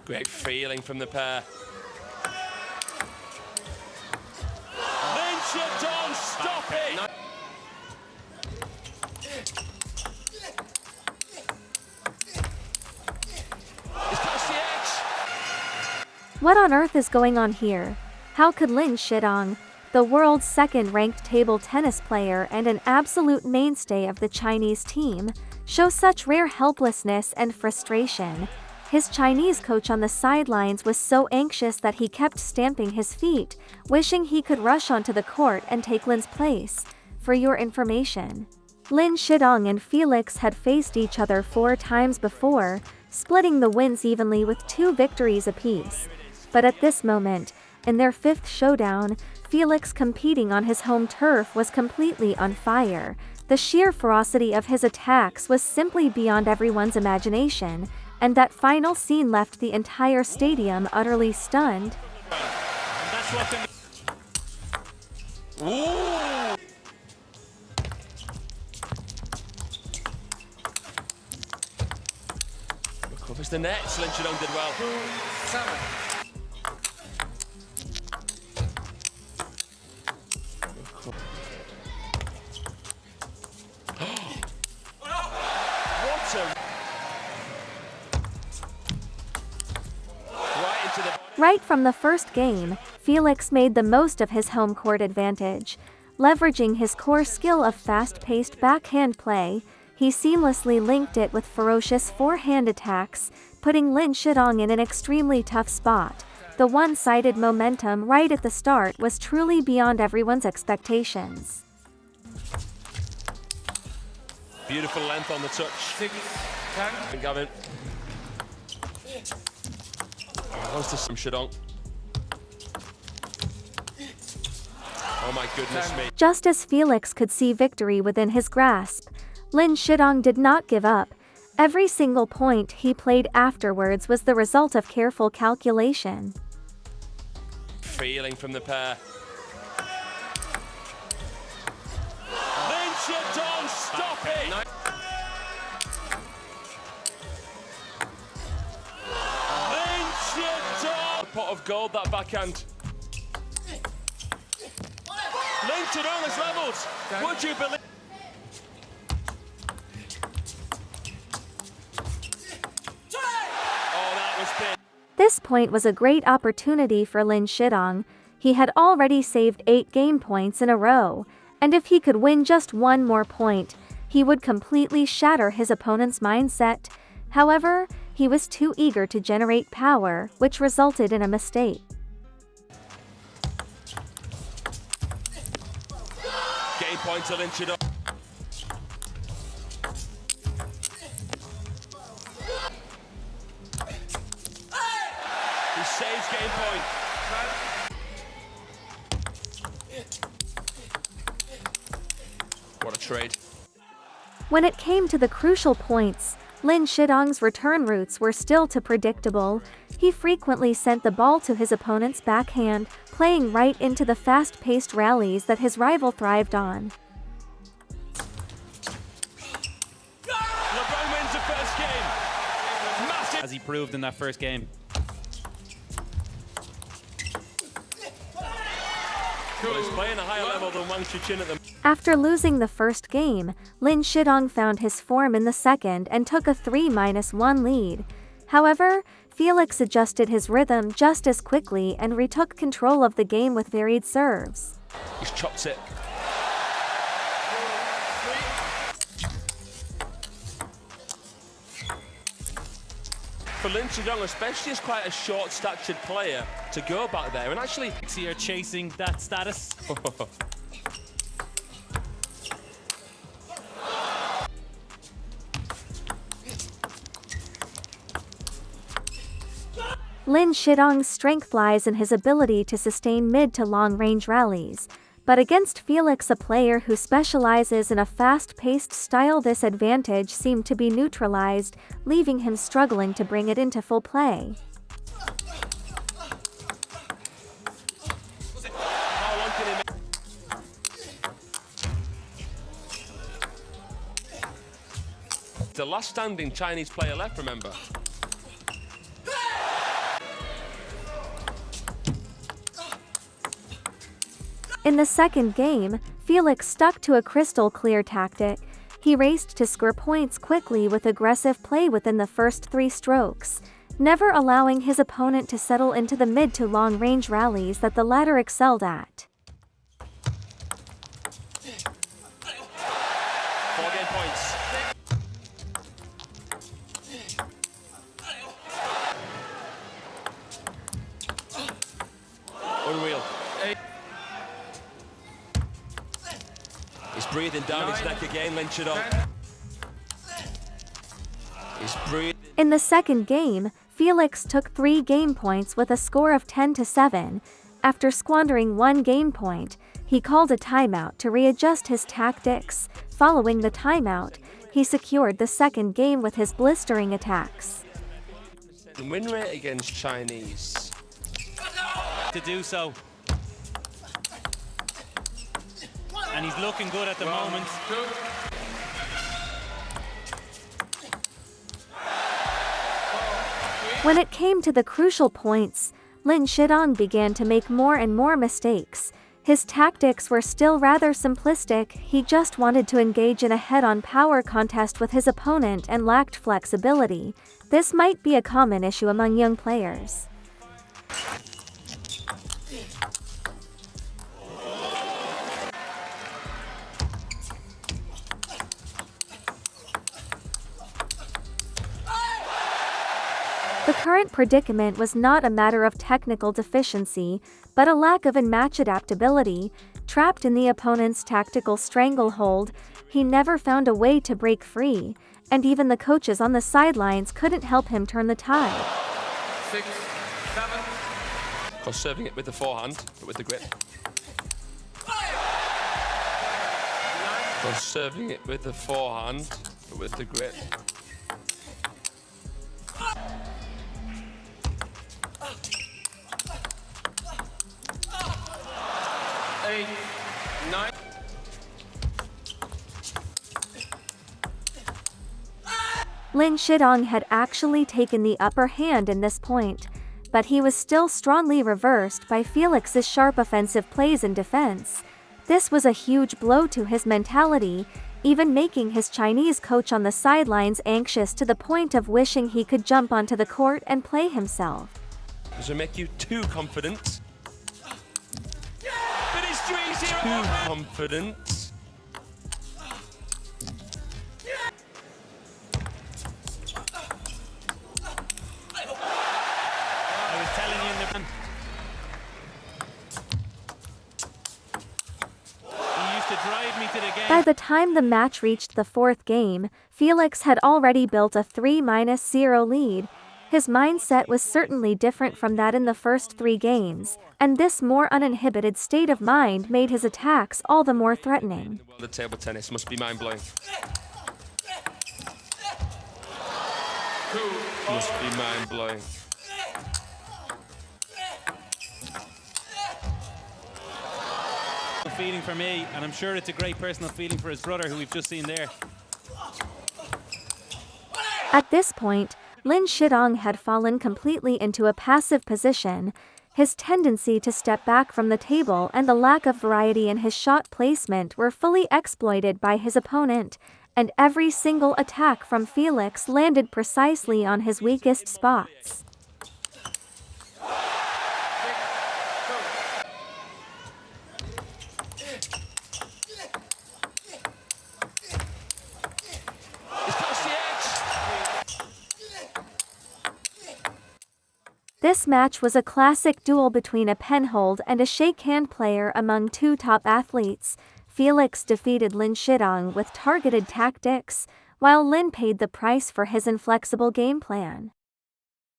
Great feeling from the pair. Lin Shidong, stop it! He's past the edge. What on earth is going on here? How could Lin Shidong, the world's second-ranked table tennis player and an absolute mainstay of the Chinese team, show such rare helplessness and frustration? His Chinese coach on the sidelines was so anxious that he kept stamping his feet, wishing he could rush onto the court and take Lin's place. For your information, Lin Shidong and Felix had faced each other 4 times before, splitting the wins evenly with 2 victories apiece. But at this moment, in their 5th showdown, Felix, competing on his home turf, was completely on fire. The sheer ferocity of his attacks was simply beyond everyone's imagination, and that final scene left the entire stadium utterly stunned. Ooh. Recovers the net. Lin Shidong did well. 7. Right from the first game, Felix made the most of his home court advantage. Leveraging his core skill of fast-paced backhand play, he seamlessly linked it with ferocious forehand attacks, putting Lin Shidong in an extremely tough spot. The one-sided momentum right at the start was truly beyond everyone's expectations. Beautiful length on the touch. 6, 10. Gavin. Goes to Shidong. Oh my goodness me. Just as Felix could see victory within his grasp, Lin Shidong did not give up. Every single point he played afterwards was the result of careful calculation. Feeling from the pair. Lin Shidong, stop it! Pot of gold, that backhand. Lin Shidong has levelled. Would you believe? Oh, that was big. This point was a great opportunity for Lin Shidong. He had already saved 8 game points in a row, and if he could win just 1 more point, he would completely shatter his opponent's mindset. However, he was too eager to generate power, which resulted in a mistake. Game point to Lin Shidong. He saves game point. What a trade. When it came to the crucial points, Lin Shidong's return routes were still too predictable. He frequently sent the ball to his opponent's backhand, playing right into the fast-paced rallies that his rival thrived on. Lebrun wins the first game. Massive. As he proved in that first game. Well, he's playing a higher level than Wang Chuqin at the. After losing the first game, Lin Shidong found his form in the second and took a 3-1 lead. However, Felix adjusted his rhythm just as quickly and retook control of the game with varied serves. He's chopped it. For Lin Shidong, especially as quite a short-statured player, to go back there and actually Here chasing that status. Lin Shidong's strength lies in his ability to sustain mid to long-range rallies, but against Felix, a player who specializes in a fast-paced style, this advantage seemed to be neutralized, leaving him struggling to bring it into full play. how long can he make? The last standing Chinese player left, remember? In the second game, Felix stuck to a crystal-clear tactic. He raced to score points quickly with aggressive play within the first 3 strokes, never allowing his opponent to settle into the mid to long-range rallies that the latter excelled at. 4 game points. Unreal. He's breathing down his neck again, Lin Shidong. He's breathing. In the second game, Felix took 3 game points with a score of 10-7. After squandering 1 game point, he called a timeout to readjust his tactics. Following the timeout, he secured the second game with his blistering attacks. Win rate against Chinese. To do so. And he's looking good at the moment. When it came to the crucial points, Lin Shidong began to make more and more mistakes. His tactics were still rather simplistic. He just wanted to engage in a head-on power contest with his opponent and lacked flexibility. This might be a common issue among young players. The current predicament was not a matter of technical deficiency, but a lack of in-match adaptability. Trapped in the opponent's tactical stranglehold, he never found a way to break free, and even the coaches on the sidelines couldn't help him turn the tide. 6, 7. Because serving it with the forehand, but with the grip. Because serving it with the forehand, but with the grip. 8, 9. Lin Shidong had actually taken the upper hand in this point, but he was still strongly reversed by Felix's sharp offensive plays and defense. This was a huge blow to his mentality, even making his Chinese coach on the sidelines anxious to the point of wishing he could jump onto the court and play himself. Does it make you too confident? But it's 3-0. Too confident. I was telling you in the... He used to drive me to the game. By the time the match reached the 4th game, Felix had already built a 3-0 lead. His mindset was certainly different from that in the first 3 games, and this more uninhibited state of mind made his attacks all the more threatening. The world of table tennis must be mind-blowing. Must be mind-blowing. Feeling for me, and I'm sure it's a great personal feeling for his brother, who we've just seen there. At this point, Lin Shidong had fallen completely into a passive position. His tendency to step back from the table and the lack of variety in his shot placement were fully exploited by his opponent, and every single attack from Felix landed precisely on his weakest spots. This match was a classic duel between a penhold and a shakehand player among 2 top athletes. Felix defeated Lin Shidong with targeted tactics, while Lin paid the price for his inflexible game plan.